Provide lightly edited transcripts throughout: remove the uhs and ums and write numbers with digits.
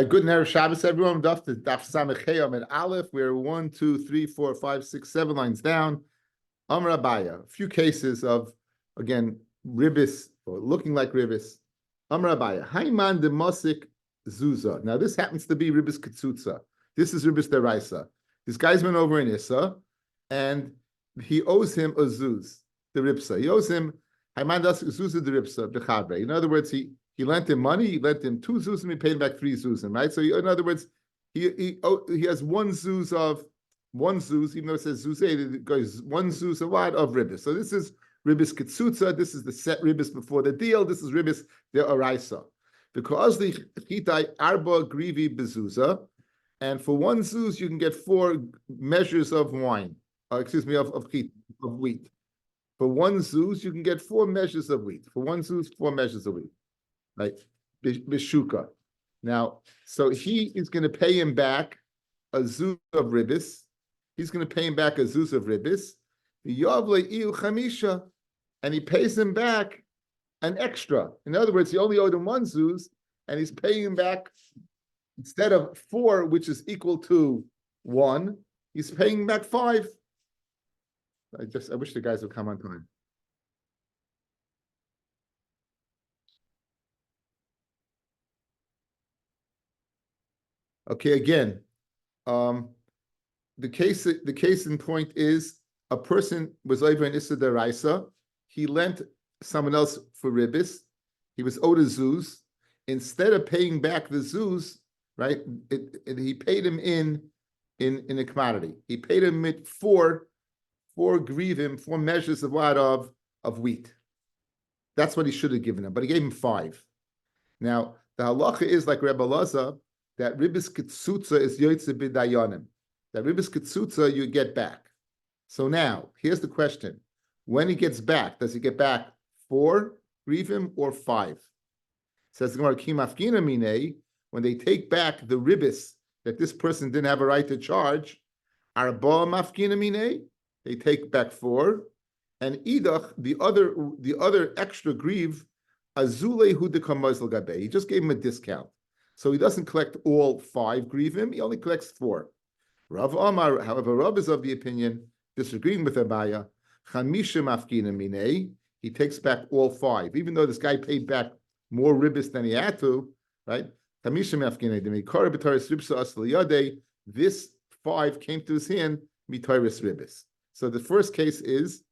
Good Erev Shabbos, everyone. Daf Samech Chayam and Aleph. We're 1, 2, 3, 4, 5, 6, 7 lines down. Amar Abaya. A few cases of, again, ribis, or looking like ribis. Amar Abaya. Hayman de Mosik Zuza. Now, this happens to be ribis Ketsutza. This is ribis deraisa. This guy's been over in Issa, and he owes him a zuz, the ripsa. He owes him Hayman das Zuza the ripsa, the chabre. In other words, he lent him money. He lent him 2 zuzim. He paid him back 3 zuzim. Right. So in other words, he has 1 zuz of 1 zuz, even though it says zuz, it goes 1 zuz of what? Of ribis. So this is ribis ketsutza. This is the set ribis before the deal. This is ribis the oraisa. Because the chitai arba grivi bezuza, and for 1 zuz you can get 4 measures of wine. Of wheat. For 1 zuz you can get 4 measures of wheat. For 1 zuz, 4 measures of wheat. Right, Bishuka. Now, so he is going to pay him back a zuz of ribis. He's going to pay him back a zuz of ribis. And he pays him back an extra. In other words, he only owed him 1 zuz, and he's paying him back, instead of 4, which is equal to 1, he's paying him back 5. I wish the guys would come on time. Okay, again, the case in point is a person was over in Issa Deraisa. He lent someone else for ribis. He was owed a zuz. Instead of paying back the zuz, right, he paid him in a commodity. He paid him at 4 grivim, 4 measures of what? Of wheat. That's what he should have given him, but he gave him 5. Now, the halacha is like Rebbe Laza, that ribis ketsutza is yoytze b'dayanim. That ribis ketsutza you get back. So now, here's the question. When he gets back, does he get back 4 grivim or 5? Says the Gemara, kimafkina minei, when they take back the ribis that this person didn't have a right to charge, arba mafkina minei, they take back 4, and idach, the other extra griv, azule hu dekamazl gabe. He just gave him a discount. So he doesn't collect all 5 grivim, he only collects 4. Rav Amar, however, Rav is of the opinion, disagreeing with Abaya, chamisha mafkina minei, he takes back all 5, even though this guy paid back more ribis than he had to, right? Chamisha mafkina demikara b'taris ribsa asliyade, this 5 came to his hand, mitaris ribis. So the first case is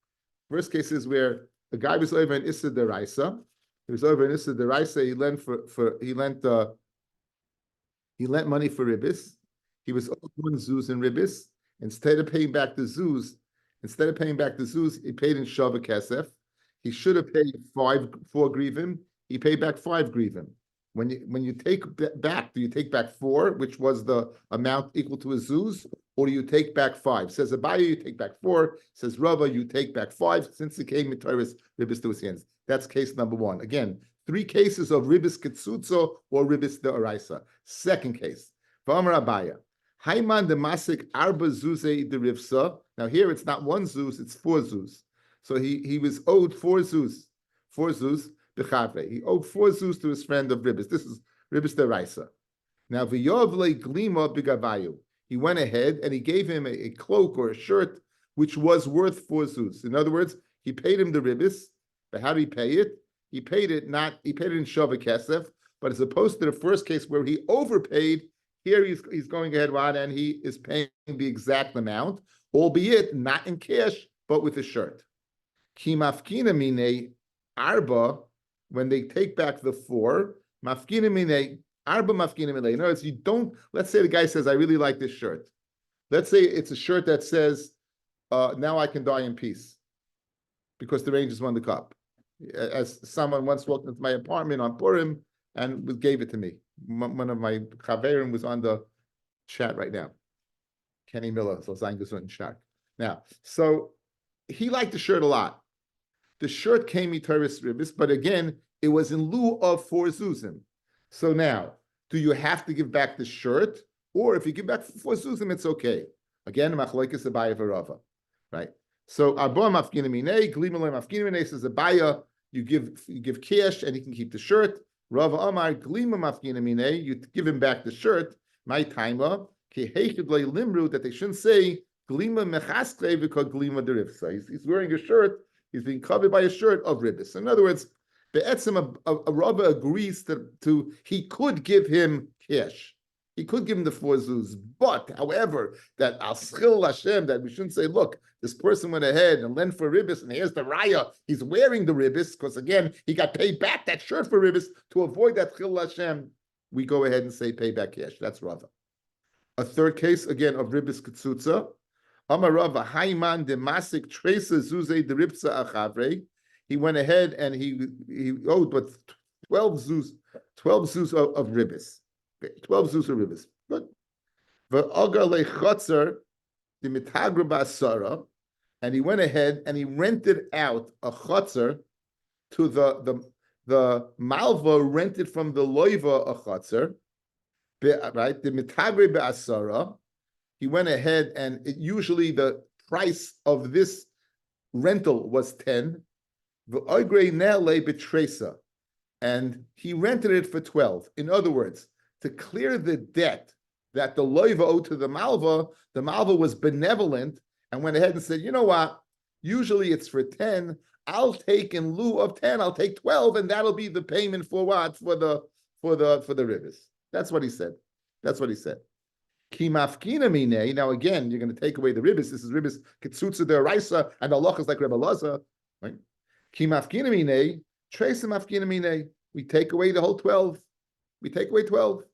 where the guy was over in Issa Deraisa. He was over in Issa Deraisa, he lent money for ribis. He was owed 1 zuz in ribis. Instead of paying back the zuz, he paid in shava kesef. He should have paid 4 grivim. He paid back 5 grivim. When you take back, do you take back 4, which was the amount equal to a zuz, or do you take back 5? Says Abaya, you take back 4. Says Rava, you take back 5, since it came mitaris ribis to his hands. That's case number 1. Again, 3 cases of ribis ketsutzo or ribis de oraisa. Second case, V'amar Abaya, Hayman de masik arba zuze de rivsa. Now here it's not 1 zuz, it's 4 zuz. So he was owed 4 zuz. 4 zuz b'chavre. He owed 4 zuz to his friend of ribis. This is ribis de oraisa. Now v'yovle glima b'gavayu. He went ahead and he gave him a cloak or a shirt which was worth 4 zuz. In other words, he paid him the ribis, but how did he pay it? He paid it in shava kesef, but as opposed to the first case where he overpaid, here he's going ahead and he is paying the exact amount, albeit not in cash, but with a shirt. Ki mafkina mine arba, when they take back the 4, mafkina mine arba mafkina mine. In other words, you don't, let's say the guy says, I really like this shirt. Let's say it's a shirt that says, now I can die in peace, because the Rangers won the cup. As someone once walked into my apartment on Purim and gave it to me. One of my chaverim was on the chat right now. Kenny Miller, so Zangus chat. Now, so he liked the shirt a lot. The shirt came mitaris ribis, but again, it was in lieu of 4 zuzim. So now, do you have to give back the shirt? Or if you give back 4 zuzim, it's okay. Again, machlokes Abaya v'Rava, right? So Arba mafkina minei, glima mafkina minei, says Abaya, you give cash and he can keep the shirt. Rav Amar glima mafkina mine, you give him back the shirt. My timer limru, that they shouldn't say glima mechaskle because glima derivsa. He's wearing a shirt. He's being covered by a shirt of ribis. In other words, the etzim a Rabbi agrees to he could give him cash. He could give him the 4 zuz, but however, that al schil Hashem, that we shouldn't say, look, this person went ahead and lent for ribis, and here's the raya. He's wearing the ribis because again he got paid back that shirt for ribis. To avoid that schil Hashem, we go ahead and say pay back cash. That's Rava. A third case again of ribis ketzutza. Amar Rava Hayman demasik tresa zuze deripsa achavre. He went ahead and he owed but 12 zuz of ribis. 12 zuz of ribis. Good. V'agar lechotzer the mitagra basara, and he went ahead and he rented out a chotzer to the malva rented from the loiva a chotzer, right? The mitagra basara. He went ahead and usually the price of this rental was 10. V'oigre nele betresa, and he rented it for 12. In other words, to clear the debt that the loiva owed to the malva was benevolent and went ahead and said, you know what? Usually it's for 10. I'll take in lieu of 10. I'll take 12, and that'll be the payment for what? For the ribis. That's what he said. That's what he said. Kimafkina mine. Now again, you're going to take away the ribis. This is ribis ketzutza deraisa, and the halachas like Rebbe Laza, right? Kimafkina mine. Trace mafkina mine. We take away the whole 12. We take away 12.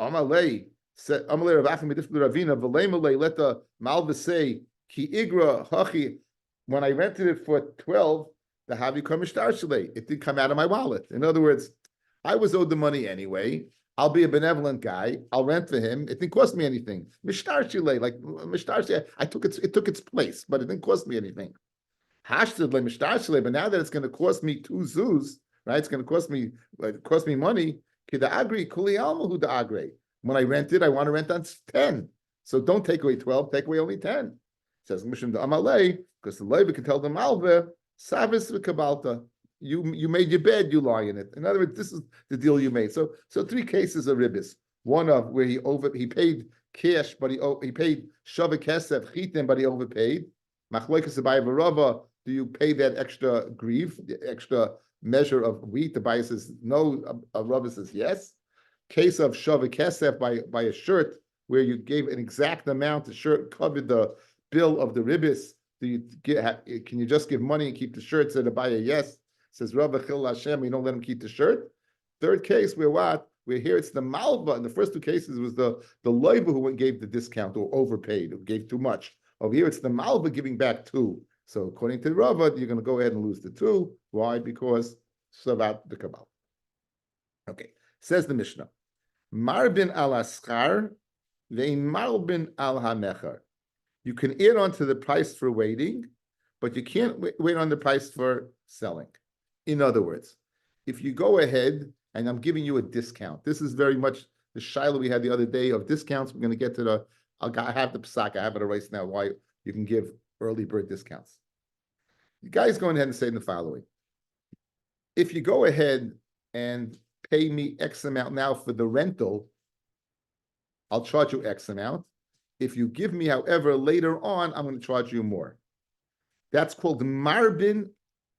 Amalei said, Amalei Rav Achim Midif Ravina, V'leimalei, let the malva say, Ki igra hachi, when I rented it for 12, the havi kamishtar shalei, it did come out of my wallet. In other words, I was owed the money anyway. I'll be a benevolent guy. I'll rent for him. It didn't cost me anything. Mishtar shalei, like mishtar shalei, it took its place, but it didn't cost me anything. Hashtag le mishtar shalei, but now that it's going to cost me 2 zuz, right? It's going to cost me money. When I rent it, I want to rent on 10. So don't take away 12, take away only 10. It says Mishum the Amalei, because the Levi can tell the Malva, Savis v'Kabalta. You made your bed, you lie in it. In other words, this is the deal you made. So 3 cases of ribis. One of where he paid cash, but he paid Shava Kesef Chitim, but he overpaid. Machloikas Abai v'Rava, do you pay that extra grieve, the extra measure of wheat? The buyer says no. Rabbi says yes. Case of Shava Kesef by a shirt where you gave an exact amount. The shirt covered the bill of the ribis. Can you just give money and keep the shirt? Said the buyer yes. Says Rabbi Chil Hashem, you don't let him keep the shirt. Third case where what? Where here it's the malva. In the first 2 cases was the loiva who gave the discount or overpaid or gave too much. Over here it's the malva giving back 2. So according to Rava, you're going to go ahead and lose the 2. Why? Because Savat the Kabbalah. Okay. Says the Mishnah. Marbin al aschar, vein marbin al hamecher. You can add on to the price for waiting, but you can't wait on the price for selling. In other words, if you go ahead and I'm giving you a discount, this is very much the shiloh we had the other day of discounts. We're going to get to I have the psak, I have it erased now, why you can give early bird discounts. The guy's going ahead and saying the following. If you go ahead and pay me X amount now for the rental, I'll charge you X amount. If you give me, however, later on, I'm going to charge you more. That's called marbin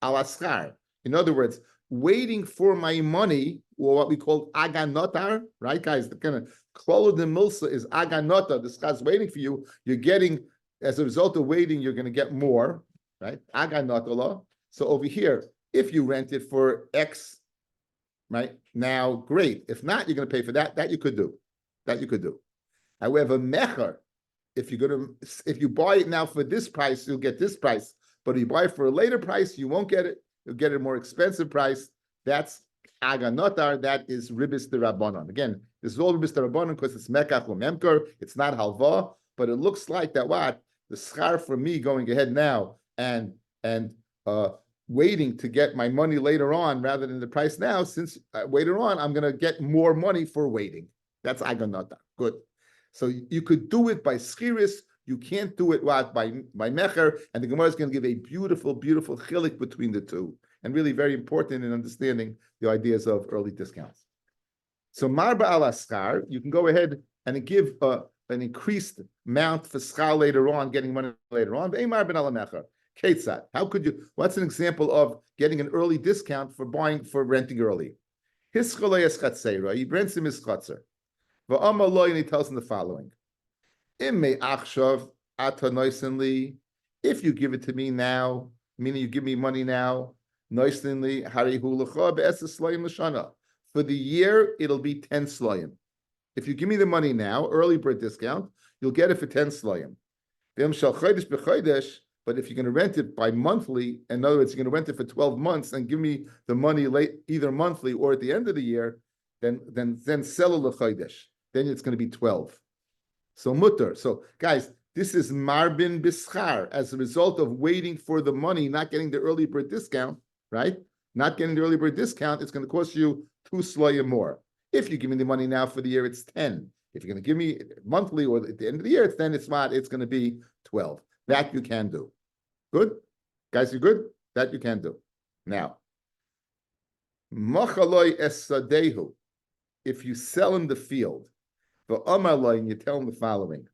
al aschar. In other words, waiting for my money, or what we call aganotar, right, guys? The kind of klolo de milsa is aganotar. This guy's waiting for you. You're getting, as a result of waiting, you're going to get more, right? Aganotar. So over here, if you rent it for X, right, now, great. If not, you're going to pay for that. That you could do. That you could do. However, mecher, if you buy it now for this price, you'll get this price. But if you buy it for a later price, you won't get it. You'll get a more expensive price. That's aganotar. That is ribis de rabbanon. Again, this is all ribis de rabbanon because it's mekach or memker. It's not halva, but it looks like that what the schar for me going ahead now and waiting to get my money later on rather than the price now. Since later on I'm going to get more money for waiting. That's aganotar. Good. So you could do it by schiris. You can't do it by mecher, and the Gemara is going to give a beautiful, beautiful chilik between the 2. and really very important in understanding the ideas of early discounts. So marba al askar, you can go ahead and give an increased amount for schar later on, getting money later on. How could you? What's an example of getting an early discount for renting early? He rents him his chatzar. And he tells him the following: if you give it to me now, meaning you give me money now, for the year it'll be 10 slayim. If you give me the money now, early bird discount, you'll get it for 10 slayim. But if you're going to rent it by monthly, in other words, you're going to rent it for 12 months and give me the money late, either monthly or at the end of the year, then sell l'chodesh. Then it's going to be 12. So mutter. So guys, this is marbin bischar as a result of waiting for the money, not getting the early bird discount, right? Not getting the early bird discount, it's going to cost you 2 slayim more. If you give me the money now for the year, it's 10. If you're going to give me monthly or at the end of the year, it's going to be 12. That you can do. Good? Guys, you good? That you can do. Now, machaloi esadehu. If you sell him the field, v'amaloi, and you tell him the following: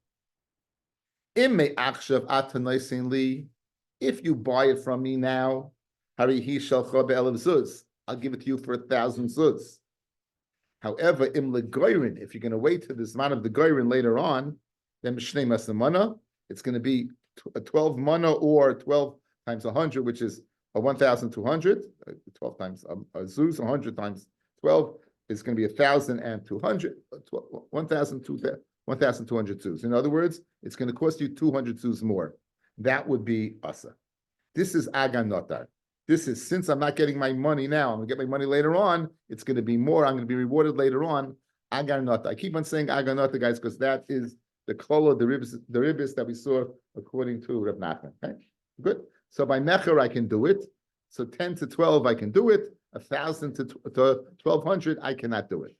Imme akshav atanaisin li. If you buy it from me now, harihi shalcha be'elav zuz. I'll give it to you for 1,000 zuz. However, im legoirin, if you're going to wait to this amount of the goirin later on, then mishnei masamana, it's going to be a 12 mana or 12 times 100, which is a 1,200. 12 times a zuz, 100 times 12 is going to be 1,200. 1,200 zuz. In other words, it's going to cost you 200 zuz more. That would be asa. This is agan notar. This is, since I'm not getting my money now, I'm going to get my money later on, it's going to be more, I'm going to be rewarded later on. Agar nota. I keep on saying agar nota, guys, because that is the klolo, the ribis that we saw according to Reb Nachman. Okay? Good. So by mecher, I can do it. So 10 to 12, I can do it. 1,000 to 1,200, I cannot do it.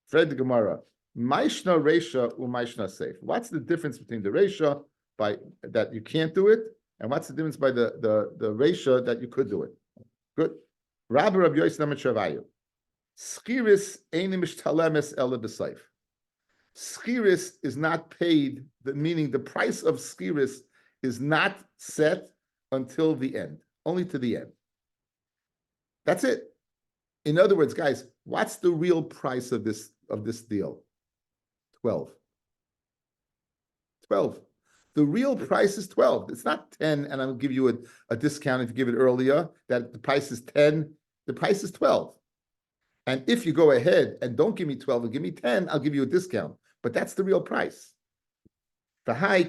Fred the Gemara. Maishna Reisha u'Maishna Seif. What's the difference between the Reisha by that you can't do it, and what's the difference by the Reisha that you could do it? Good. Rabbi Yosef Namatzavayu. Schiris einim mishtalemes ele b'seif. Schiris is not paid, meaning the price of schiris is not set until the end, only to the end. That's it. In other words, guys, what's the real price of this deal? 12. 12. The real price is 12. It's not 10, and I'll give you a discount if you give it earlier, that the price is 10. The price is 12. And if you go ahead and don't give me 12 and give me 10, I'll give you a discount. But that's the real price. Right?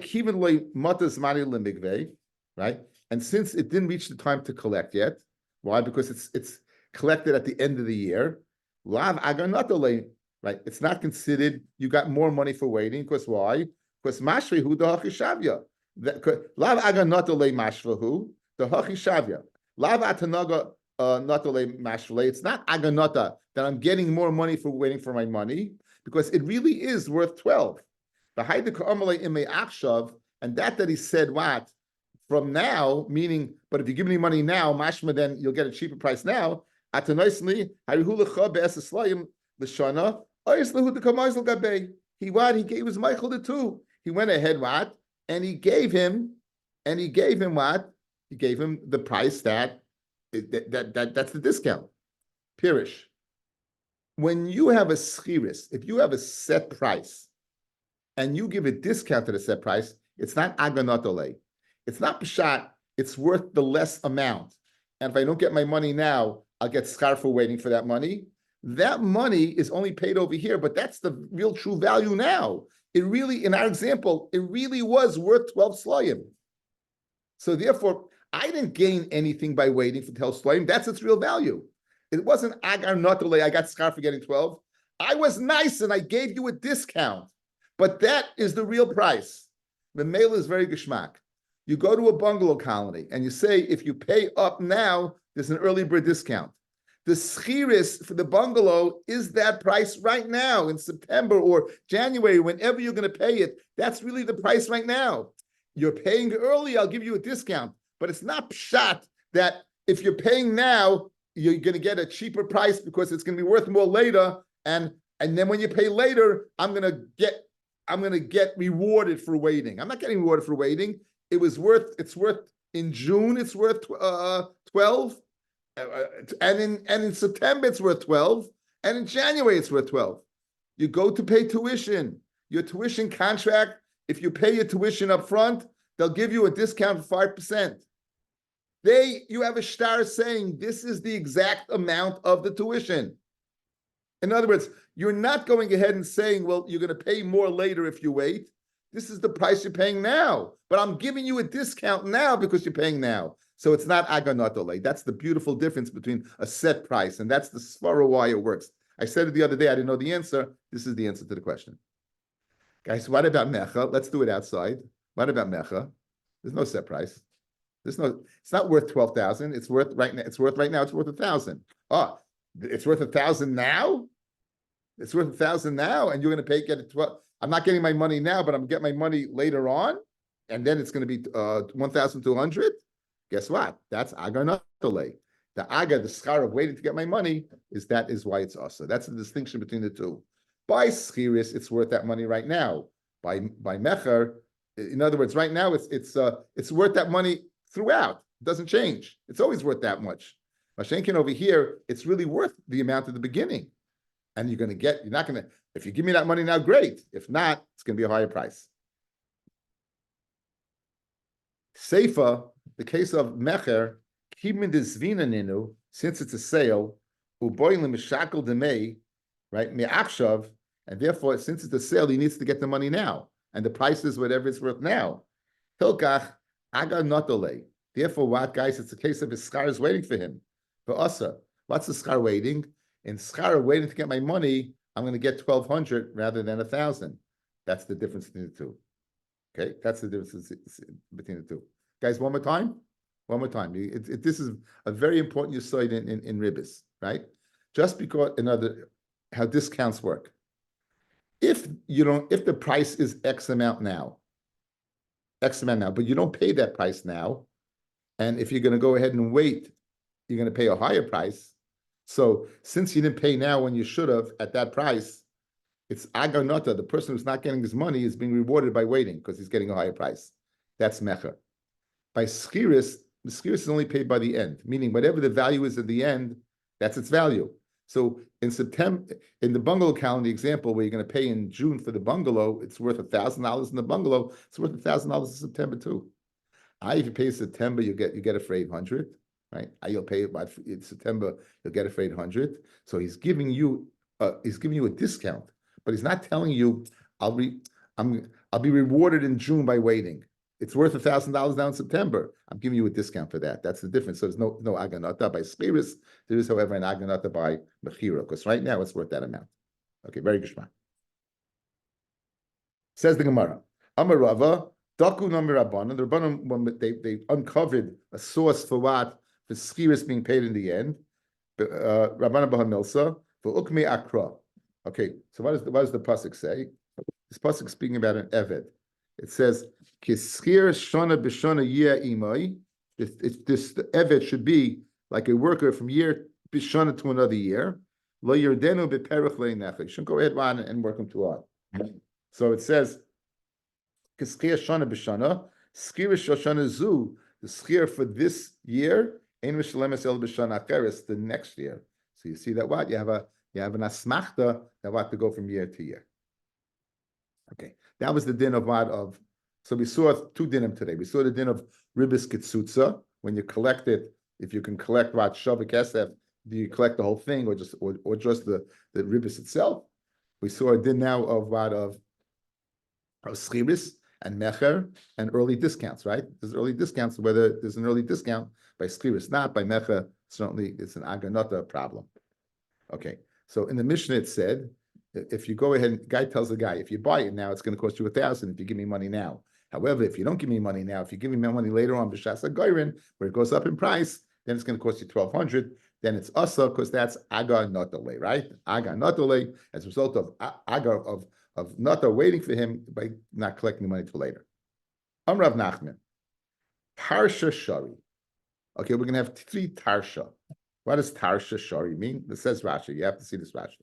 And since it didn't reach the time to collect yet, why? Because it's collected at the end of the year. Lav aganatole, right? It's not considered you got more money for waiting. Because why? Because mashri hu the hachishavya. Lav aganatole mashvahu the hachishavya. Lav atanaga natole mashvale. It's not aganata that I'm getting more money for waiting for my money, because it really is worth 12. The haidika amalei imei akshav, and that he said what? From now, meaning, but if you give me money now, mashma, then you'll get a cheaper price now. Atanoisli, harihulecha be'eseslayim l'shana, oislehu dekamazl gabei. He gave his Michael the 2. He went ahead what? And he gave him what? He gave him the price that's the discount. Pirish. When you have a schiris, if you have a set price and you give a discount to the set price, it's not aganotole. It's not pshat, it's worth the less amount. And if I don't get my money now, I'll get schar for waiting for that money. That money is only paid over here, but that's the real true value now. It really, in our example, it really was worth 12 slayim. So therefore, I didn't gain anything by waiting for 12 slayim. That's its real value. It wasn't agar notole, I got schar for getting 12. I was nice and I gave you a discount. But that is the real price. The mail is very geschmack. You go to a bungalow colony and you say, if you pay up now, there's an early bird discount. The schiris for the bungalow is that price right now in September or January, whenever you're going to pay it. That's really the price right now. You're paying early, I'll give you a discount. But it's not pshat that if you're paying now, you're going to get a cheaper price because it's going to be worth more later. And then when you pay later, I'm going to get rewarded for waiting. I'm not getting rewarded for waiting. It's worth in June, it's worth 12. And in September, it's worth 12. And in January, it's worth 12. You go to pay tuition. Your tuition contract, if you pay your tuition up front, they'll give you a discount of 5%. You have a star saying this is the exact amount of the tuition. In other words, you're not going ahead and saying, well, you're going to pay more later if you wait. This is the price you're paying now, but I'm giving you a discount now because you're paying now. So it's not aganotole. That's the beautiful difference between a set price, and that's the svara why it works. I said it the other day, I didn't know the answer. This is the answer to the question. Guys, what about mecha? Let's do it outside. What about mecha? There's no set price. It's not worth 12,000. It's worth right now. It's worth 1,000. Oh, it's worth 1,000 now? It's worth 1,000 now, and you're going to get it 12. I'm not getting my money now, but I'm getting my money later on, and then it's going to be 1,200. Guess what? That's aganotole. The schar of waiting to get my money is why it's also. That's the distinction between the two. By schiris, it's worth that money right now. By mecher, in other words, right now it's worth that money throughout. It doesn't change. It's always worth that much. Mashenkin over here, it's really worth the amount at the beginning. And you're not going to, if you give me that money now, great. If not, it's going to be a higher price. Seifa, the case of mecher, since it's a sale, right, me'achshav, and therefore, since it's a sale, he needs to get the money now. And the price is whatever it's worth now. Hilkach, aga notole. Therefore, what, guys? It's a case of his schar is waiting for him. For Asa, what's the schar waiting? In schar waiting to get my money, I'm going to get 1,200 rather than 1,000. That's the difference between the two. Okay, that's the difference between the two. Guys, one more time. One more time. This is a very important yesod in ribbis, right? Just because how discounts work. If the price is X amount now, but you don't pay that price now, and if you're going to go ahead and wait, you're going to pay a higher price. So since you didn't pay now when you should have at that price, it's aganota. The person who's not getting his money is being rewarded by waiting because he's getting a higher price. That's mecher. By schiris, the schiris is only paid by the end, meaning whatever the value is at the end, that's its value. So in September, in the bungalow calendar example, where you're going to pay in June for the bungalow, it's worth $1,000 in the bungalow. It's worth $1,000 in September too. If you pay in September, you get it for 800, right? You'll pay it in September, you'll get it for 800. So he's giving you a discount, but he's not telling you I'll be rewarded in June by waiting. It's worth $1,000 now in September. I'm giving you a discount for that. That's the difference. So there's no aganata by schiris. There is, however, an aganata by mechira, because right now it's worth that amount. Okay, very good. Says the Gemara, Amar Rava, Daku Namir Rabbanan. The Rabbanan, they uncovered a source for schiris being paid in the end. Rabbanan Bahamilsa for ukme akra. Okay, so what does the pasuk say? This pasuk is speaking about an eved. It says, "Kischir shana b'shana yeh imai." This eved should be like a worker from year b'shana to another year. Lo yerdenu b'perich le'nechah. You shouldn't go ahead and work him to on. So it says, "Kischir shana b'shana." Schir shoshana zu. The schir for this year ein mishlemes el b'shana acheres the next year. So you see that what you have an asmachta that what to go from year to year. Okay, that was the din of. So we saw two dinim today. We saw the din of ribis kitsutza, when you collect it. If you can collect what shavik esef, do you collect the whole thing or just the ribis itself? We saw a din now of schiris and mecher and early discounts. Right? There's early discounts. Whether there's an early discount by schiris, not by mecher, certainly it's an aganota problem. Okay, so in the Mishnah it said, if you go ahead, guy tells the guy, if you buy it now, it's going to cost you 1,000 if you give me money now. However, if you don't give me money now, if you give me money later on, b'shas ha'goyrin, where it goes up in price, then it's going to cost you 1,200. Then it's asa, because that's aga notale, right? Aga notale, as a result of aga of nota waiting for him by not collecting the money till later. Amrav Nachman, Parsha Shari. Okay, we're going to have three tarsha. What does tarsha shari mean? This says Rashi. You have to see this Rashi.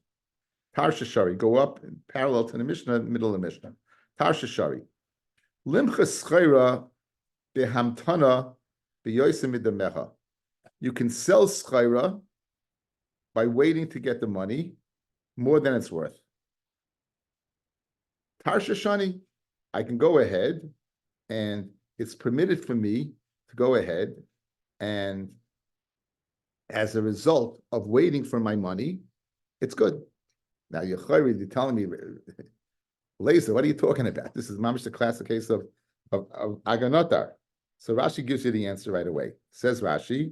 Tarsha shari, go up parallel to the Mishnah, middle of the Mishnah. Tarsha shari. Limcha schayra behamtana beyosim midamecha. You can sell schayra by waiting to get the money more than it's worth. Tarsha shani, I can go ahead and it's permitted for me to go ahead and as a result of waiting for my money, it's good. Now you're telling me, Laser, what are you talking about? This is mamish the classic case of aganotar. So Rashi gives you the answer right away. Says Rashi,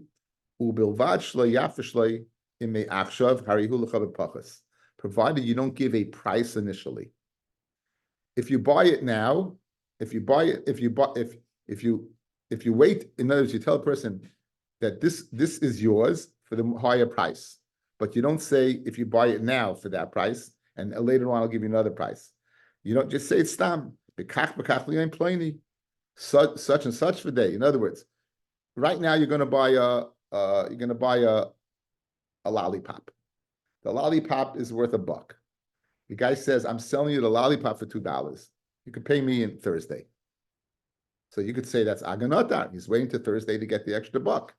ubilvad shloi yafishloi imei achshav harihu l'chav pachas. Provided you don't give a price initially. If you buy it now, if you wait, in other words, you tell a person that this is yours for the higher price, but you don't say if you buy it now for that price, and later on I'll give you another price. You don't just say it's stam. Such and such for day. In other words, right now you're going to buy a lollipop. The lollipop is worth $1. The guy says, I'm selling you the lollipop for $2. You can pay me in Thursday. So you could say that's aganotar. He's waiting to Thursday to get the extra $1.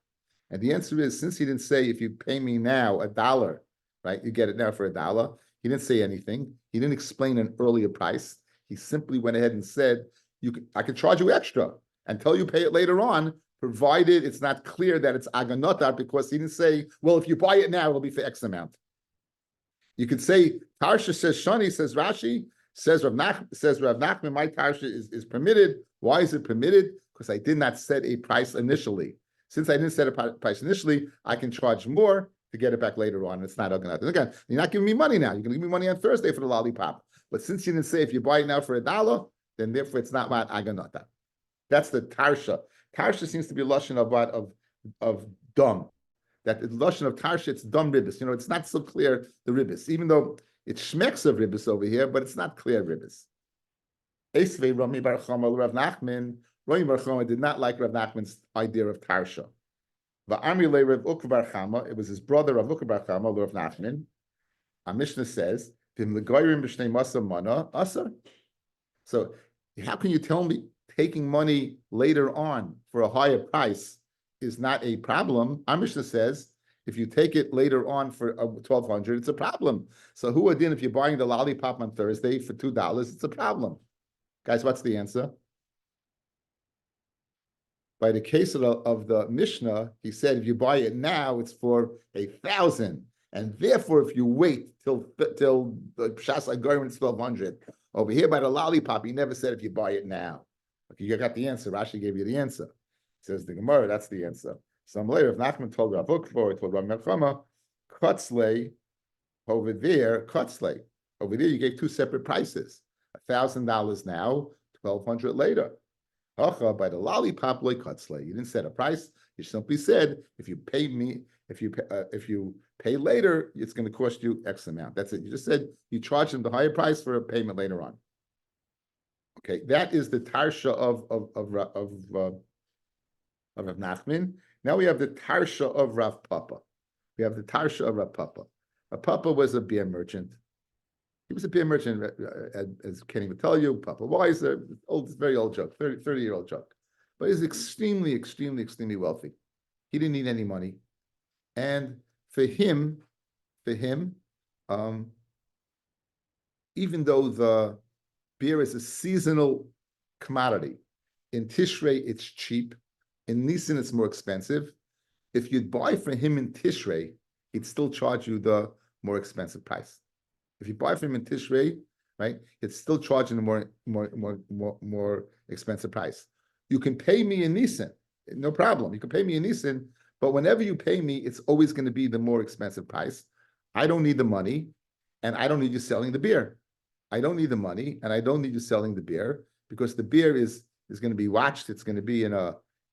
And the answer is, since he didn't say if you pay me now $1, right? You get it now for $1. He didn't say anything. He didn't explain an earlier price. He simply went ahead and said, I can charge you extra until you pay it later on, provided it's not clear that it's aganotar, because he didn't say, well, if you buy it now, it'll be for X amount. You could say, Tarsha says Shani, says Rashi, says Rav Nachman, my Tarsha is permitted. Why is it permitted? Because I did not set a price initially. Since I didn't set a price initially, I can charge more to get it back later on. It's not aganotar. Again, you're not giving me money now. You're going to give me money on Thursday for the lollipop. But since you didn't say if you buy it now for $1, then therefore it's not aganotar. That's the Tarsha. Tarsha seems to be a lashon of what? Of dumb. That the lashon of Tarsha, it's dumb ribbis. It's not so clear, the ribbis, even though it schmecks of ribbis over here, but it's not clear ribbis. Esvei Rami Bar Chama Rav Nachman. Rami Bar Chama did not like Rav Nachman's idea of Tarsha. Va'amri le Rav Ukva Bar Chama, it was his brother Rav Ukva Bar Chama, Rav Nachman. Our Mishnah says, V'im legoyrim b'shnei masa mana asa. So how can you tell me taking money later on for a higher price is not a problem? Our Mishnah says, if you take it later on for $1,200, it's a problem. So who would then, if you're buying the lollipop on Thursday for $2, it's a problem. Guys, what's the answer? By the case of the Mishnah, he said, if you buy it now, it's for $1,000. And therefore, if you wait till the Pshas Agorim is $1,200, over here by the lollipop, he never said if you buy it now. Okay, you got the answer. Rashi gave you the answer. Says the Gemara, that's the answer. Some later, if Nachman told Rav Ukva, told Rav Melchama, Kotzley, over there, Kotzley. Over there, you gave two separate prices. $1,000 now, $1,200 later. Hacha, by the lollipop, like Kotzley. You didn't set a price. You simply said, if you pay me, if you pay later, it's going to cost you X amount. That's it. You just said you charge them the higher price for a payment later on. Okay, that is the Tarsha of Rav Nachman. Now we have the Tarsha of Rav Papa. We have the Tarsha of Rav Papa. Rav Papa was a beer merchant. He was a beer merchant, as Kenny would tell you. Papa Weiser, very old joke, 30-year-old joke. But he's extremely, extremely, extremely wealthy. He didn't need any money. And for him, even though the beer is a seasonal commodity, in Tishrei it's cheap, in Nisan it's more expensive. If you'd buy from him in Tishrei, he'd still charge you the more expensive price. If you buy from him in Tishrei, right, it's still charging a more expensive price. You can pay me in Nisan, no problem. You can pay me in Nisan, but whenever you pay me, it's always going to be the more expensive price. I don't need the money, and I don't need you selling the beer. I don't need the money, and I don't need you selling the beer, because the beer is going to be watched. It's going to be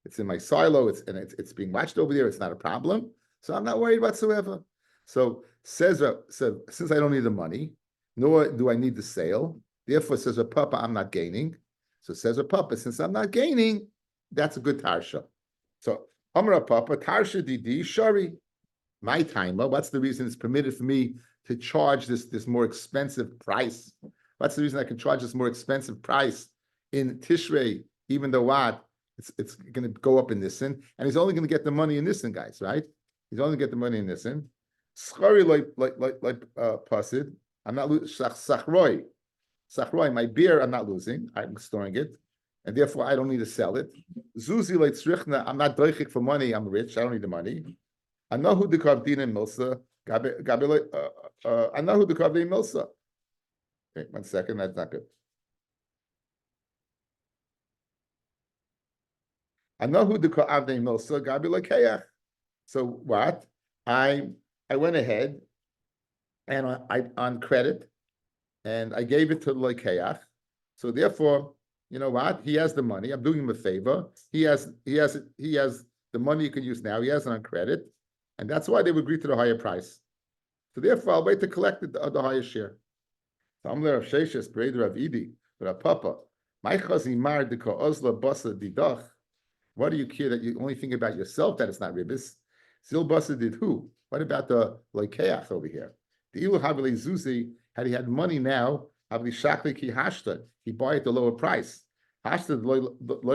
it's in my silo. It's being watched over there. It's not a problem. So I'm not worried whatsoever. So since I don't need the money, nor do I need the sale, therefore says Papa, I'm not gaining. So says Papa, since I'm not gaining, that's a good tarsha. So Amra Papa, Tarsha Didi, Shari. My time. Well, what's the reason it's permitted for me to charge this more expensive price? What's the reason I can charge this more expensive price in Tishrei, even though what? It's going to go up in Nisan, and he's only going to get the money in Nisan, guys, right? He's only get the money in Nisan. Schari like pasid. I'm not losing. Sachroi, my beer, I'm not losing. I'm storing it, and therefore I don't need to sell it. Zuzi like tzrichna. I'm not doichik for money. I'm rich. I don't need the money. I know who the kavdina milsa. I know who the kavdina milsa. Wait 1 second. That's not good. I know who the kavdina milsa. Gabi like So what? I went ahead and I on credit, and I gave it to Loikeach. So therefore, you know what? He has the money. I'm doing him a favor. He has the money you can use now. He has it on credit, and that's why they would agree to the higher price. So therefore, I'll wait to collect the higher share. So I'm there of Sheshes, Breder of Idi, but Papa. My chazimar de ko ozla basa didach. What do you care that you only think about yourself that it's not ribis? Zil basa did who? What about the loikeach over here? The ilu havili zuzi, had he had money now, havili shakli ki hashta, he buy at the lower price. Hashta loy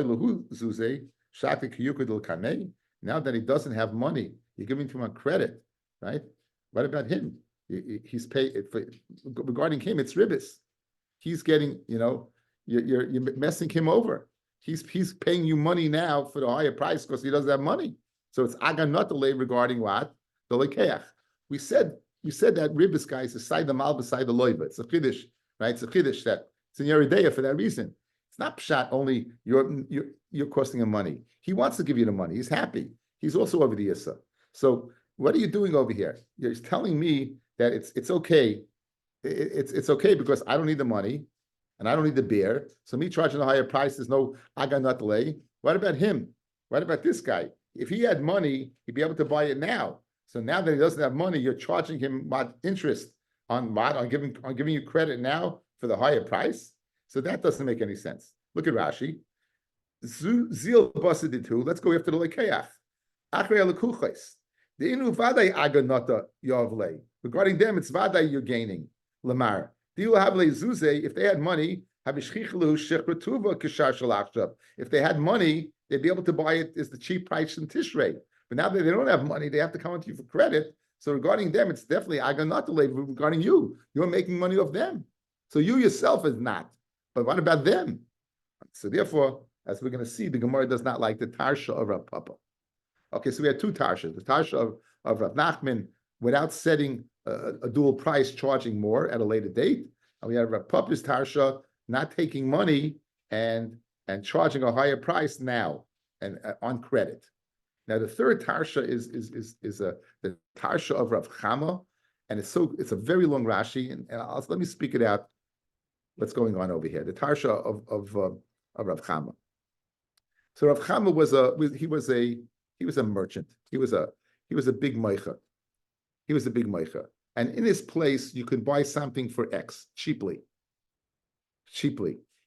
lahu zuzi, shakli ki yukudil kanei. Now that he doesn't have money, you're giving him on credit, right? What about him? He's paid for, regarding him, it's ribis. He's getting, you're messing him over. He's paying you money now for the higher price because he doesn't have money. So it's aganotale regarding what? The lekeach. We said that ribis, guys, is side the mal beside the loiva. It's a chiddush, right? It's a chiddush that it's in your ideya for that reason. It's not pshat only you're costing him money. He wants to give you the money. He's happy. He's also over the yissa. So what are you doing over here? You're telling me that it's okay. It's okay because I don't need the money and I don't need the beer. So me charging a higher price, there's no aganatale. What about him? What about this guy? If he had money, he'd be able to buy it now. So now that he doesn't have money, you're charging him what interest on what? On giving you credit now for the higher price. So that doesn't make any sense. Look at Rashi. Zil basiditu. Let's go after the lekeach. Achrei alekuches. The inu vaday aganata yavle. Regarding them, it's vaday you're gaining. Lamar. If they had money, if they had money, they'd be able to buy it as the cheap price in Tishrei. But now that they don't have money, they have to come to you for credit. So regarding them, it's definitely aganatale. Regarding you, you're making money off them. So you yourself is not. But what about them? So therefore, as we're going to see, the Gemara does not like the tarsha of Rav Papa. Okay, so we had two tarshas. The tarsha of Rav Nachman without setting a dual price, charging more at a later date. And we have Rav Papa's tarsha not taking money and charging a higher price now and on credit. Now the third tarsha is the tarsha of Rav Chama, and it's a very long Rashi, and let me speak it out. What's going on over here? The tarsha of Rav Chama. So Rav Chama was a merchant. He was a big meicha. He was a big meicha, and in his place you could buy something for X cheaply.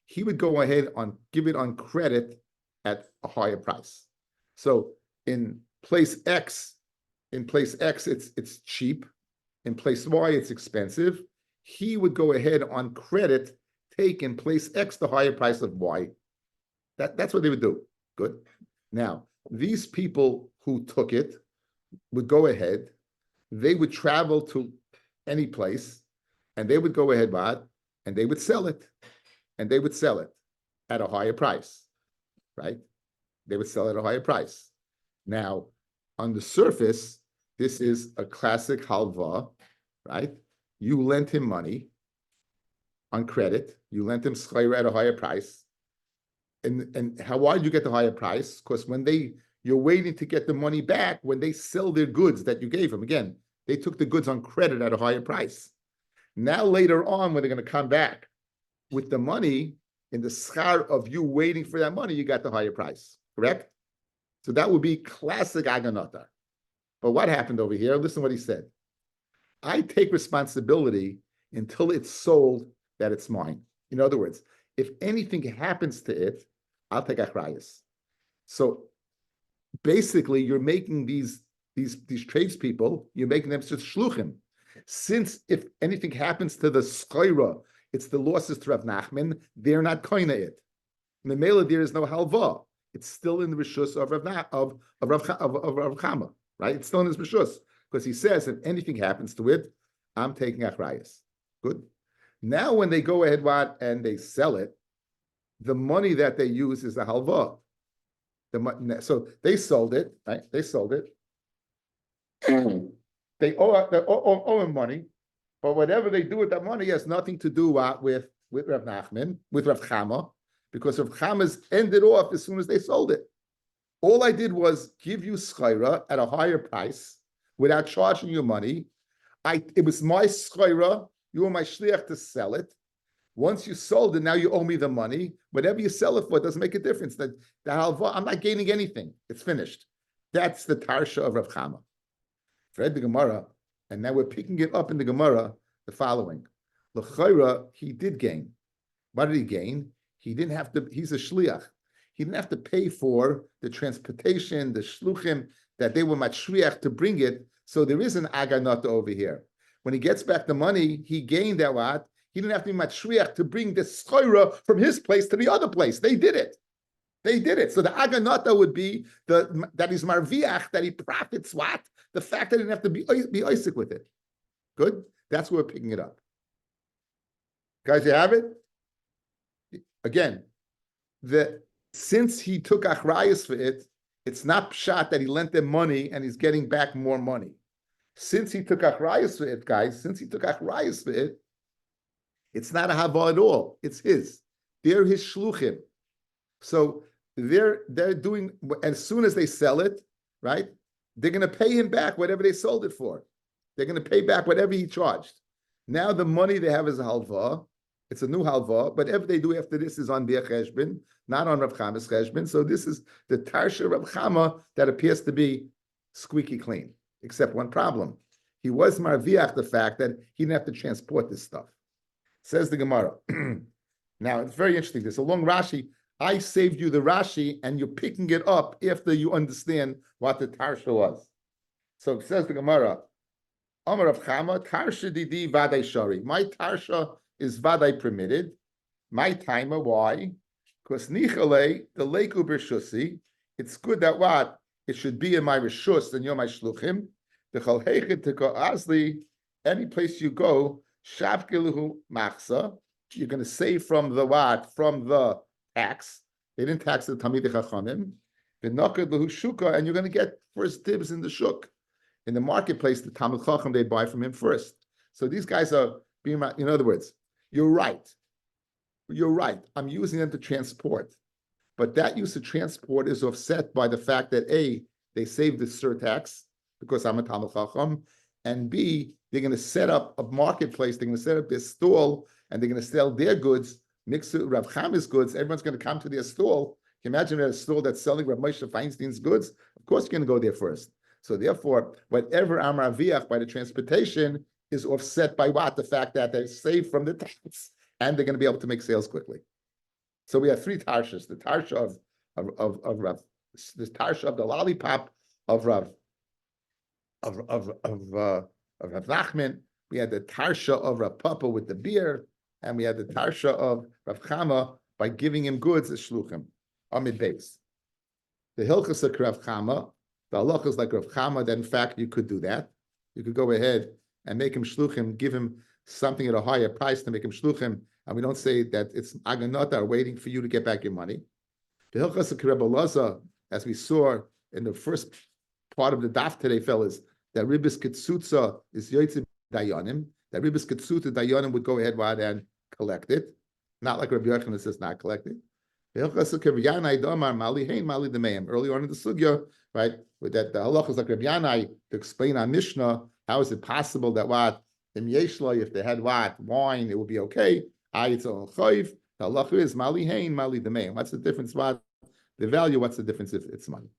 He would go ahead give it on credit at a higher price. So in place X, it's cheap. In place Y, it's expensive. He would go ahead on credit, take in place X the higher price of Y. That's what they would do. Good. Now, these people who took it would go ahead. They would travel to any place, and they would go ahead, and they would sell it. And they would sell it at a higher price, right? They would sell it at a higher price. Now, on the surface, this is a classic halva, right? You lent him money on credit. You lent him schayra at a higher price. And why did you get the higher price? Because you're waiting to get the money back when they sell their goods that you gave them. Again, they took the goods on credit at a higher price. Now, later on, when they're going to come back with the money in the schar of you waiting for that money, you got the higher price, correct? So that would be classic aganata. But what happened over here? Listen to what he said. I take responsibility until it's sold that it's mine. In other words, if anything happens to it, I'll take achrayas. So basically you're making these tradespeople, you're making them just shluchim. Since if anything happens to the schayra, it's the losses to Rav Nachman, they're not koina it. In the Mela, there is no halva. It's still in the rishus of Rav Chama, right? It's still in his rishus because he says if anything happens to it, I'm taking achrayas. Good. Now, when they go ahead and they sell it, the money that they use is the halva. So they sold it, right? They sold it. They owe him money, but whatever they do with that money has nothing to do with Rav Nachman, with Rav Chama, because Rav Chama's ended off as soon as they sold it. All I did was give you schayra at a higher price without charging you money. It was my schayra. You were my shliach to sell it. Once you sold it, now you owe me the money. Whatever you sell it for, it doesn't make a difference. The halva, I'm not gaining anything. It's finished. That's the tarsha of Rav Chama. Read the Gemara, and now we're picking it up in the Gemara, the following. L'chayra, he did gain. What did he gain? He didn't have to, he's a shliach. He didn't have to pay for the transportation, the shluchim, that they were matshriach to bring it. So there is an aganata over here. When he gets back the money, he gained that what? He didn't have to be matshriach to bring the schayra from his place to the other place. They did it. They did it. So the aganata would be that he's marviach, that he profits what? The fact that he didn't have to be Isaac with it. Good? That's where we're picking it up. Guys, you have it? Again, since he took achrayas for it, it's not pshat that he lent them money and he's getting back more money. Since he took achrayas for it, guys, it's not a hava at all. It's his. They're his shluchim. So they're doing, as soon as they sell it, right? They're going to pay him back whatever they sold it for. They're going to pay back whatever he charged. Now the money they have is a halva. It's a new halva. Whatever they do after this is on their cheshbon, not on Rav Chama's cheshbon. So this is the tarsha Rav Chama that appears to be squeaky clean, except one problem. He was marviach the fact that he didn't have to transport this stuff. Says the Gemara. Now it's very interesting. There's a long Rashi. I saved you the Rashi, and you're picking it up after you understand what the tarsha was. So it says the Gemara, Amar of Chama, tarsha didi vadai shari. My tarsha is vadai permitted. My timer, why? Because nichale, the leiku b'rshusi, it's good that what? It should be in my rishus, and you're my shluchim. The chalhechet to go asli, any place you go, shavkiluhu machsa, you're going to save from the what? From the tax. They didn't tax the Talmidei Chachamim. V'nakad lehu shuka, and you're going to get first dibs in the shuk. In the marketplace, the Talmid Chacham, they buy from him first. So these guys are being, in other words, you're right. You're right. I'm using them to transport. But that use of transport is offset by the fact that A, they saved the surtax because I'm a Talmid Chacham, and B, they're going to set up a marketplace, they're going to set up their stall, and they're going to sell their goods, mix with Rav Chama's goods. Everyone's going to come to their stall. Can you imagine a stall that's selling Rav Moshe Feinstein's goods? Of course, you're going to go there first. So therefore, whatever Amar Aviach by the transportation is offset by what? The fact that they're saved from the tax, and they're going to be able to make sales quickly. So we have three tarshas: the tarsha of Rav, the tarsha of the lollipop of Rav Nachman. We had the tarsha of Rav Papa with the beer, and we had the tarsha of Rav Chama by giving him goods as shluchim. Amid base. The hilchas of Rav Chama, the halachas like Rav Chama, that in fact you could do that. You could go ahead and make him shluchim, give him something at a higher price to make him shluchim, and we don't say that it's aganata waiting for you to get back your money. The hilchas of Rabbi Laza, as we saw in the first part of the daf today, fellas, that ribis ketzutza is yotzei dayanim. That ribis ketzutza dayanim would go ahead and collect it, not like Rabbi Yochanan says not collect it. Earlier on in the sugya, right, with that the halachas like Rabbi Yanai to explain our Mishnah, how is it possible that what if they had what wine, it would be okay. The halacha is mali hein, mali demeim. What's the difference? What the value? What's the difference if it's money?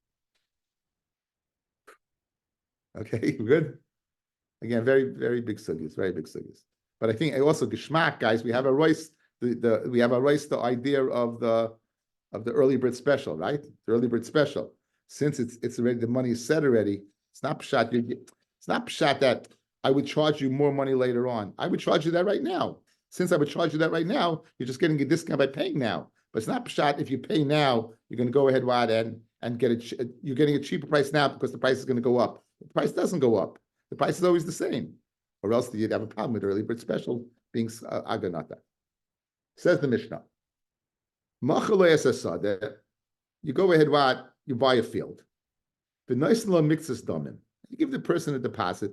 Okay, good. Again, very, very big sugyas, very big sugyas. But I think also geschmack, guys. We have a roast. We have a roast the idea of the early bird special, right? The early bird special. since it's already, the money is set already, it's not pshat. It's not pshat that I would charge you more money later on. I would charge you that right now. Since I would charge you that right now, you're just getting a discount by paying now. But it's not pshat. If you pay now, you're going to go ahead and get it. You're getting a cheaper price now because the price is going to go up. The price doesn't go up. The price is always the same. Or else you'd have a problem with early but special being aganata. Says the Mishnah. You go ahead, you buy a field. You give the person a deposit.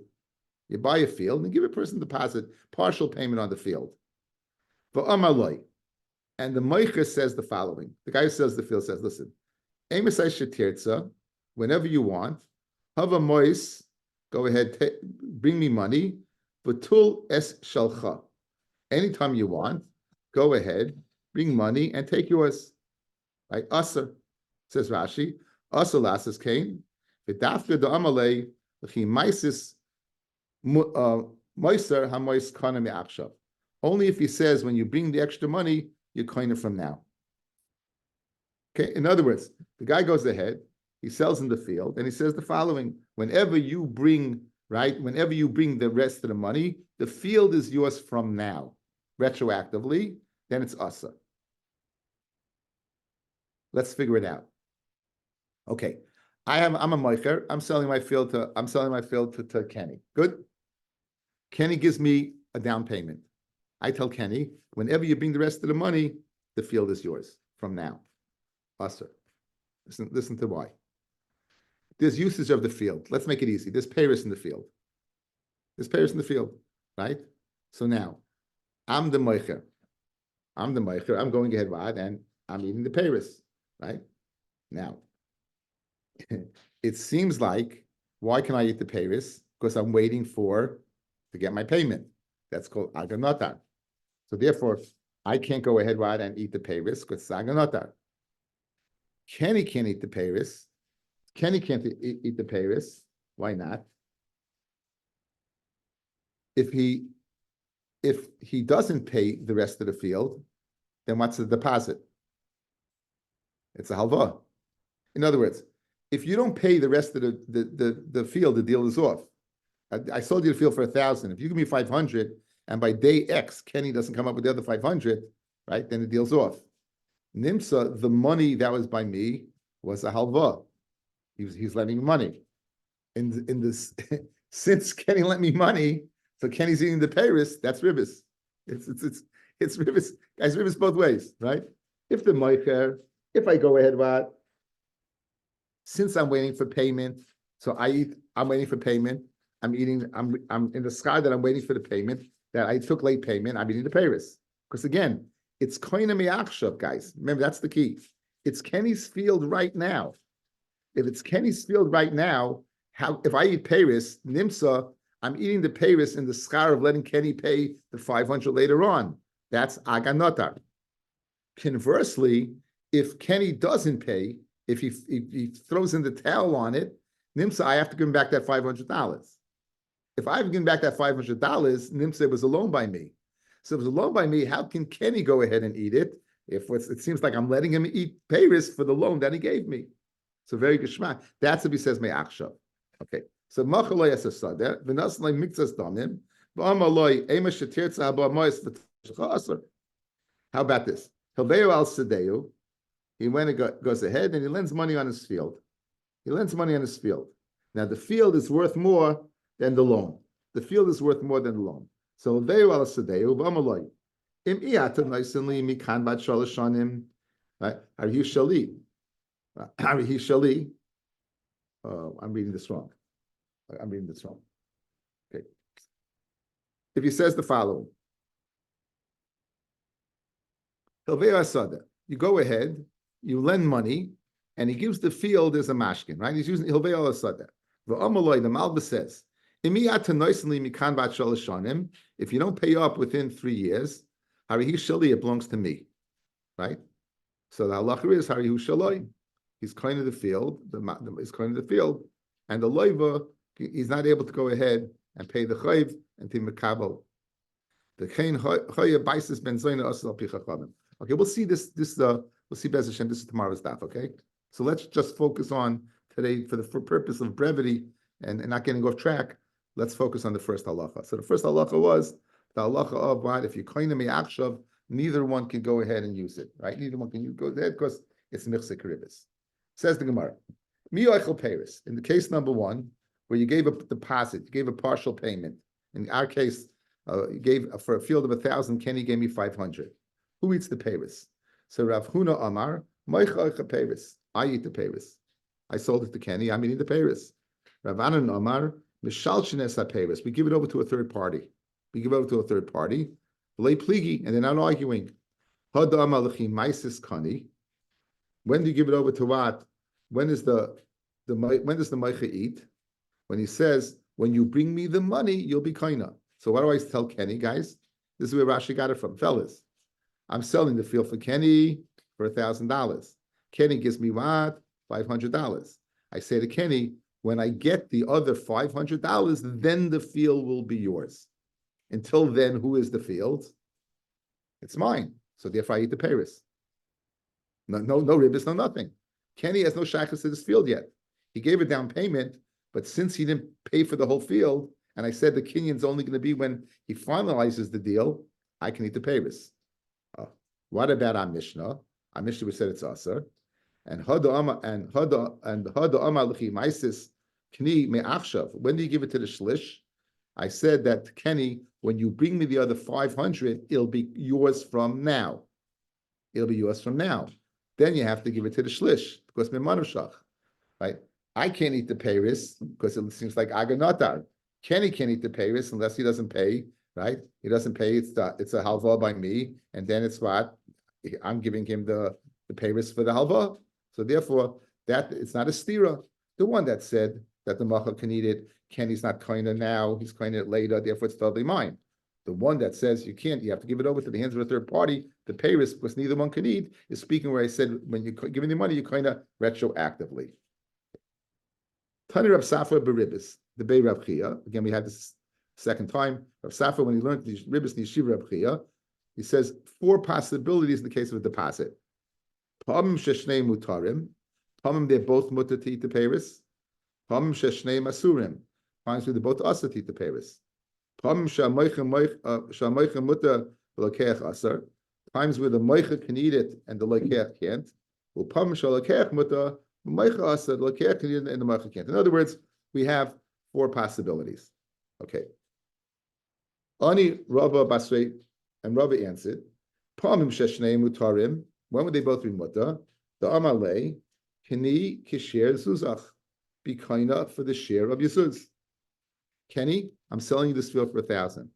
You buy a field and give a person a deposit, partial payment on the field. And the Meicher says the following. The guy who sells the field says, listen, whenever you want, have a mois, go ahead, bring me money, Batul es shalcha. Anytime you want, go ahead, bring money and take yours. Right? Aser, says Rashi, Aser lasses came, v'dafka da amalei, l'chi maisis moiser ha-mois kana me'achshav. Only if he says, when you bring the extra money, you coin it from now. Okay, in other words, the guy goes ahead, he sells in the field, and he says the following: whenever you bring the rest of the money, the field is yours from now, retroactively, then it's asa. Let's figure it out. Okay, I'm a moicher. I'm selling my field to Kenny. Good. Kenny gives me a down payment. I tell Kenny, whenever you bring the rest of the money, the field is yours from now. Asa. Listen to why. There's usage of the field. Let's make it easy. There's payers in the field. Right? So now, I'm the moicher. I'm going ahead, and I'm eating the payers. Right? Now, it seems like, why can I eat the payers? Because I'm waiting to get my payment. That's called aganotar. So therefore, I can't go ahead, and eat the payers because it's aganotar. Kenny can't eat the payers. Kenny can't eat the payers. Why not? If he doesn't pay the rest of the field, then what's the deposit? It's a halva. In other words, if you don't pay the rest of the field, the deal is off. I sold you the field for 1,000. If you give me 500, and by day X, Kenny doesn't come up with the other 500, right? Then the deal's off. Nimsa, the money that was by me was a halva. He's lending me money. In this, since Kenny lent me money, so Kenny's eating the payers. That's ribis. It's ribis. Guys, ribis both ways, right? If if I go ahead, since I'm waiting for payment, so I'm waiting for payment. I'm in the sky that I'm waiting for the payment, that I took late payment, I'm eating the payers. Because again, it's koina mi'achshav, guys. Remember, that's the key. It's Kenny's field right now. If it's Kenny's field right now, if I eat payers, nimsa, I'm eating the payers in the schar of letting Kenny pay the 500 later on. That's aganotar. Conversely, if Kenny doesn't pay, if he throws in the towel on it, nimsa, I have to give him back that $500. If I've given back that $500, nimsa was a loan by me. So if it was a loan by me, how can Kenny go ahead and eat it? If it seems like I'm letting him eat payers for the loan that he gave me. So very geshma. That's what he says me'achshav. Okay. So machaloi esasadeh v'naslei mikzas damim v'amaloi ema shetirtza haba mois v'tashcha. How about this? Hilveu al sedeu. He went and goes ahead and he lends money on his field. Now the field is worth more than the loan. So hilveu al sedeu v'amaloi im iyata noisenli mikan bat shalosh shanim. Right? Are you shali? I'm reading this wrong. Okay. If he says the following, you go ahead, you lend money, and he gives the field as a mashkin, right? He's using Hilvei Asada. The Malba says, if you don't pay up within 3 years, it belongs to me, right? So the halacha is Harihu Shaloi. He's kind of the field, and the loiva, he's not able to go ahead and pay the chayv and to mekabel. The chayin chaya baisis ben zoyna asal pichachamim. Okay, we'll see this. We'll see Bez Hashem. This is tomorrow's daf. Okay, so let's just focus on today, for purpose of brevity and not getting off track, let's focus on the first halacha. So the first halacha was the halacha of what? If you koine me'achshav, neither one can go ahead and use it, right? Neither one can go ahead because it's michsek ribis. Says the Gemara, mi oichel peris. In the case number one, where you gave a deposit, you gave a partial payment. In our case, you gave for a field of 1,000. Kenny gave me 500. Who eats the peris? So Rav Huna Amar, moichel peris. I eat the peris. I sold it to Kenny. I'm eating the peris. Rav Anan Amar, mishalshines peris. We give it over to a third party. We give it over to a third party. Lay pligi, and they're not arguing. Hada amalachi maisis kani. When do you give it over to what? When does the meicha eat? When he says, when you bring me the money, you'll be kaina. So what do I tell Kenny, guys? This is where Rashi got it from. Fellas, I'm selling the field for Kenny for $1,000. Kenny gives me what? $500. I say to Kenny, when I get the other $500, then the field will be yours. Until then, who is the field? It's mine. So therefore I eat the peris. No ribis, no nothing. Kenny has no shaykhus to this field yet. He gave a down payment, but since he didn't pay for the whole field, and I said the kinyan's only going to be when he finalizes the deal, I can eat the peris. What about our Mishnah? Our Mishnah, we said it's aser. And hada ama l'chi maisis kni me'achshav. When do you give it to the shlish? I said that Kenny, when you bring me the other 500, it'll be yours from now. It'll be yours from now. Then you have to give it to the shlish because me'manushach, right? I can't eat the peris because it seems like aganatar. Kenny can't eat the peris unless he doesn't pay, right? He doesn't pay. It's a halva by me, and then it's what I'm giving him the peris for the halva. So therefore, that it's not a stira. The one that said that the macha can eat it, Kenny's not koina now, he's koina it later, therefore it's totally mine. The one that says you can't, you have to give it over to the hands of a third party, the peris, because neither one can eat, is speaking where I said when you're giving the money, you koina retroactively. Tani Rav Safra beribis, the Bei Rav Chia. Again, we had this second time. Rav Safra, when he learned the ribis Yeshiva Rav Chia, he says 4 possibilities in the case of a deposit. Pamim sheshnei mutarim. Pamim, they're both mutar to eat the peris. Pamim sheshnei masurim. Times where they're both asar to eat the peris. Pamim shamoicha mutar v'lokeach asar. Times where the moicha can eat it and the lokeach can't. Well, pamim shalokeach mutar moicha asar, the lokeach can eat it and the moicha can't. In other words, we have 4 possibilities. Okay. Ani Rabba Basrei, and Rabbi answered, Pamim sheshnei mutarim. When would they both be mutar? The amalei kini kisher zuzach, be kaina for the share of Yisuz. Kenny, I'm selling you this field for 1,000.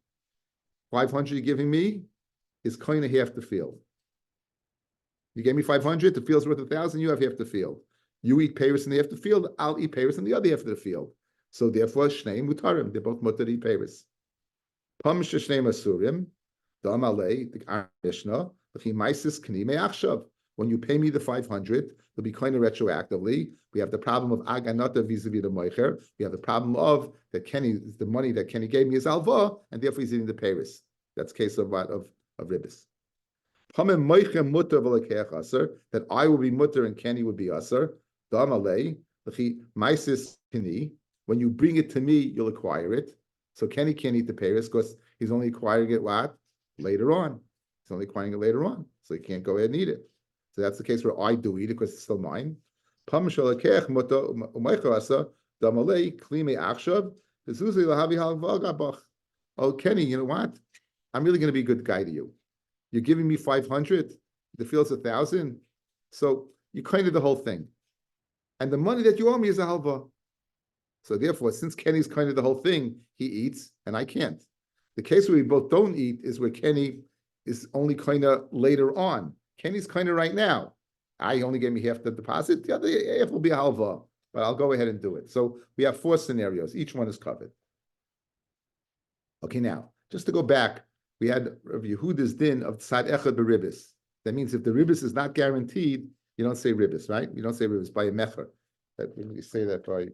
500 you're giving me is kaina half the field. You gave me 500, the field's worth 1,000, you have half the field. You eat peris in the half the field, I'll eat peris in the other half of the field. So therefore, shnei mutarim, they're both mutar to eat peris. Pam sheshnei masurim, the amalei, the Mishnah, when you pay me the 500, it'll be kind of retroactively. We have the problem of aganata vis-a-vis the moicher. We have the problem of that Kenny, the money that Kenny gave me is alva, and therefore he's eating the peris. That's case of what of ribis. That I will be mutter and Kenny would be aser. When you bring it to me, you'll acquire it. So Kenny can't eat the peris because he's only acquiring it what? Later on. He's only acquiring it later on. So he can't go ahead and eat it. So that's the case where I do eat it because it's still mine. Oh, Kenny, you know what? I'm really going to be a good guy to you. You're giving me 500. The field's 1,000. So you kind of the whole thing. And the money that you owe me is a halva. So therefore, since Kenny's kind of the whole thing, he eats and I can't. The case where we both don't eat is where Kenny is only kind of later on. Kenny's kind of right now. I only gave me half the deposit. The other half will be a halva, but I'll go ahead and do it. So we have 4 scenarios. Each one is covered. Okay, now, just to go back, we had Rav Yehuda's din of tzad echad beribis. That means if the ribis is not guaranteed, you don't say ribis, right? You don't say ribis by a mecher. Let me say that by...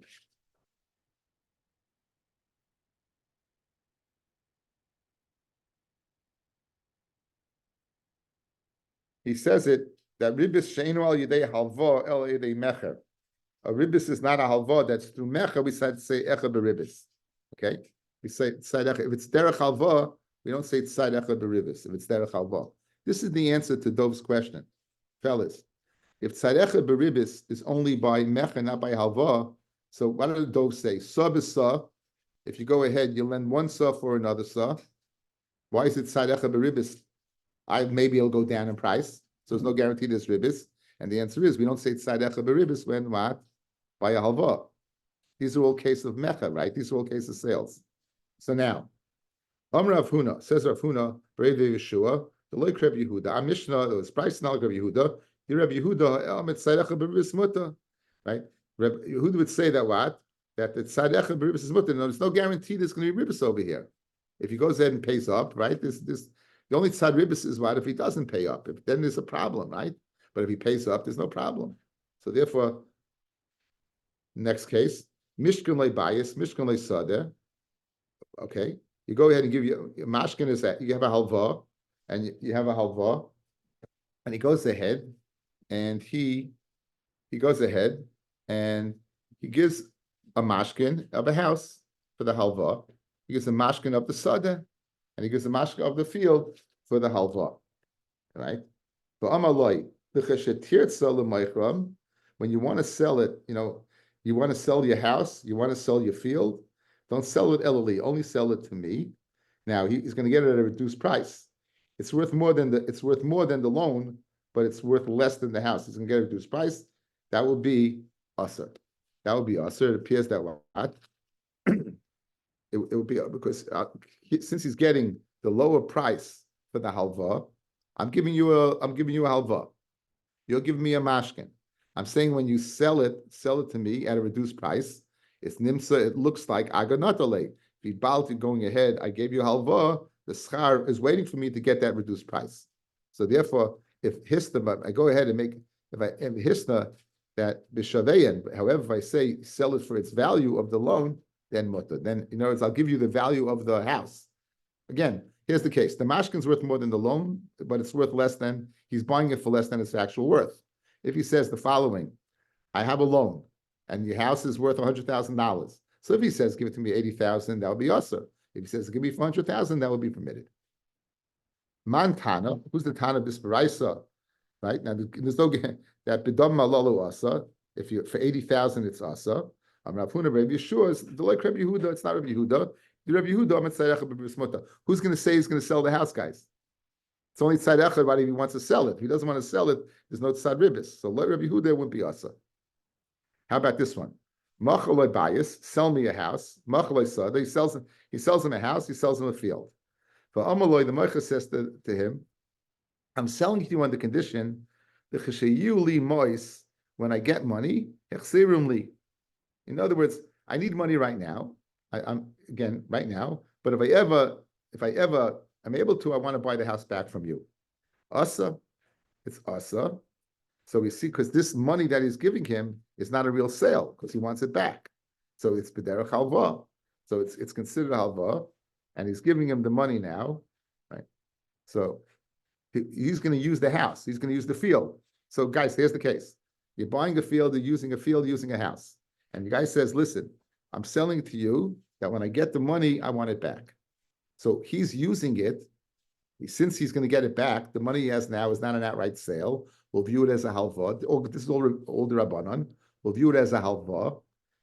He says it that ribis sheinu al yedei halva el yedei mecher. a ribis is not a halva that's through mecha, we say echa beribis. Okay? We say tzad echa. If it's derech halva, we don't say tzad echa beribis. If it's derech halva. This is the answer to Dov's question. Fellas, if tzad echa beribis is only by mecha, not by halva, so what did Dov say? Sa is sa. If you go ahead, you lend one sa for another sa. Why is it tzad echa beribis? Maybe it'll go down in price. So there's no guarantee there's ribis. And the answer is we don't say tzad echa beribis when what? By a halva. These are all cases of mecha, right? These are all cases of sales. So now, Rav Huna, says Rav Huna, Brave Yeshua, the Loik Reb Yehuda, our Mishnah, it was priced now Reb Yehuda, the Reb Yehuda, tzad echa beribis muta, right? Reb Yehuda would say that what? That the tzad echa beribis is muta. There's no guarantee there's going to be ribis over here. If he goes ahead and pays up, right? The only tzad ribis is what if he doesn't pay up. Then there's a problem, right? But if he pays up, there's no problem. So therefore, next case, mishkan le bias, mishkan le sadeh. Okay, you go ahead and give you mashkin is that you have a halva, and you have a halva, and he goes ahead, and he goes ahead, and he gives a mashkin of a house for the halva. He gives a mashkin of the sadeh, and he gives a mashkin of the field for the halva, right? But amaloi. When you want to sell it, you want to sell your house, you want to sell your field, don't sell it Elali, only sell it to me. Now he's going to get it at a reduced price. It's worth more than the loan, but it's worth less than the house. He's going to get a reduced price. That will be usher. That would be usher. It appears that what it would be because since he's getting the lower price for the halva, I'm giving you a halva. You'll give me a mashkin. I'm saying when you sell it to me at a reduced price. It's nimsa. It looks like aganatale. If you balti going ahead, I gave you a halva. The schar is waiting for me to get that reduced price. So therefore, if hisna, I go ahead and make hisna that bishaveyan. However, if I say sell it for its value of the loan, then mutter. Then in other words, I'll give you the value of the house. Again, here's the case. The mashkin's worth more than the loan, but it's worth less than, he's buying it for less than its actual worth. If he says the following, I have a loan, and your house is worth $100,000. So if he says, give it to me $80,000, that would be usher. If he says, give me $400,000, that would be permitted. Man Tana, who's the Tana Bisparaisa? Right? Now, there's no, that Bidam Malalu Asa, if you for 80,000, it's Asa. Rav Huna, Rabbi Yeshua, the like Rabbi Yehuda, it's not Rabbi Yehuda. Rabbi Yehuda, who's going to say he's going to sell the house, guys? It's only tzad echad, but if he wants to sell it. If he doesn't want to sell it, there's no tzad ribis. So let Rabbi Yehuda wouldn't be asa. How about this one? Machaloi bias, sell me a house. Machaloi sada, he sells him a house, he sells him a field. For Amaloi, the Mecha says to him, I'm selling to you on the condition, the cheshayu li mois, when I get money, hechserum li. In other words, I need money right now. I'm again right now, but if I ever I'm able to, I want to buy the house back from you. Asa, it's asa. So we see, because this money that he's giving him is not a real sale, because he wants it back. So it's b'derech halva. So it's considered halva, and he's giving him the money now, right? So he's going to use the house. He's going to use the field. So guys, here's the case. You're buying a field, you're using a field, using a house. And the guy says, listen, I'm selling it to you that when I get the money, I want it back. So he's using it. Since he's going to get it back, the money he has now is not an outright sale. We'll view it as a halva. This is all the Rabbanon. We'll view it as a halva.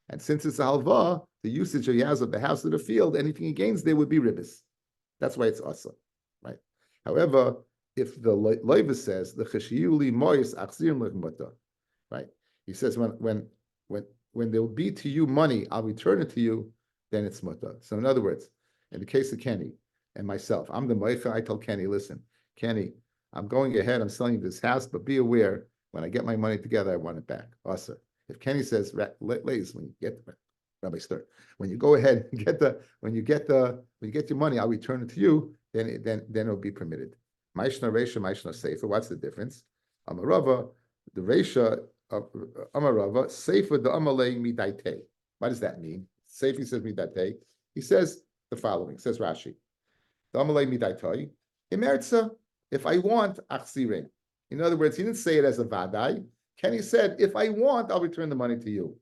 And since it's a halva, the usage he has of the house or the field, anything he gains there would be ribis. That's why it's asa, right? However, if the loiva says the cheshiyuli mois achzirim lechmata, right? He says when there will be to you money, I'll return it to you. Then it's muta. So in other words, in the case of Kenny and myself, I'm the moicha. I tell Kenny, listen, Kenny, I'm going ahead. I'm selling you this house, but be aware when I get my money together, I want it back. Asa. If Kenny says, ladies, when you get Rabbi Stir, when you go ahead and when you get your money, I'll return it to you. Then it'll be permitted. Maishna Reisha, Maishna Sefer. What's the difference? Amarava, the Reisha of Amarava, Sefer the Amalei Midaite. What does that mean? Sefer says Midaite. He says the following. Says Rashi, the Amalei Midaite. Imerza, if I want Achsire. In other words, he didn't say it as a vadai. Kenny said, if I want, I'll return the money to you.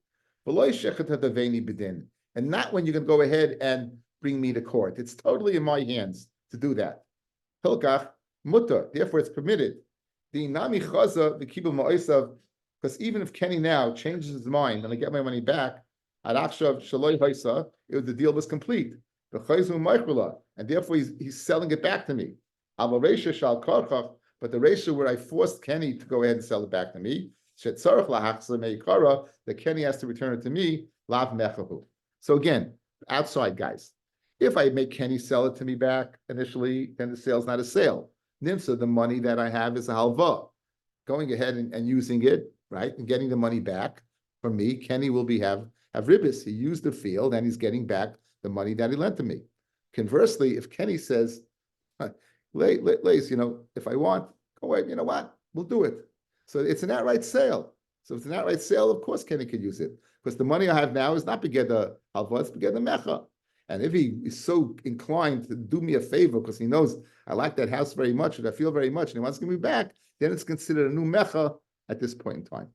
And not when you can go ahead and bring me to court. It's totally in my hands to do that. Hilkach mutter, therefore it's permitted. The nami chaza the kibul ma'osav, because even if Kenny now changes his mind and I get my money back, at akshav shaloi haisa, the deal was complete. The chayzu ma'ichrula, and therefore he's selling it back to me. Aval reisha shal karchach, but the reisha where I forced Kenny to go ahead and sell it back to me, shetzarach lahachsa meikara, that Kenny has to return it to me, lav mechahu. So again, outside guys, if I make Kenny sell it to me back initially, then the sale's not a sale. Nimsa, the money that I have is a halva. Going ahead and using it, right, and getting the money back from me, Kenny will have ribbis. He used the field and he's getting back the money that he lent to me. Conversely, if Kenny says, Lace, if I want, go ahead, you know what, we'll do it. So it's an outright sale. So if it's an outright sale, of course Kenny could use it. Because the money I have now is not begeda halva, it's begeda mecha. And if he is so inclined to do me a favor because he knows I like that house very much and I feel very much and he wants to give me back, then it's considered a new mecha at this point in time.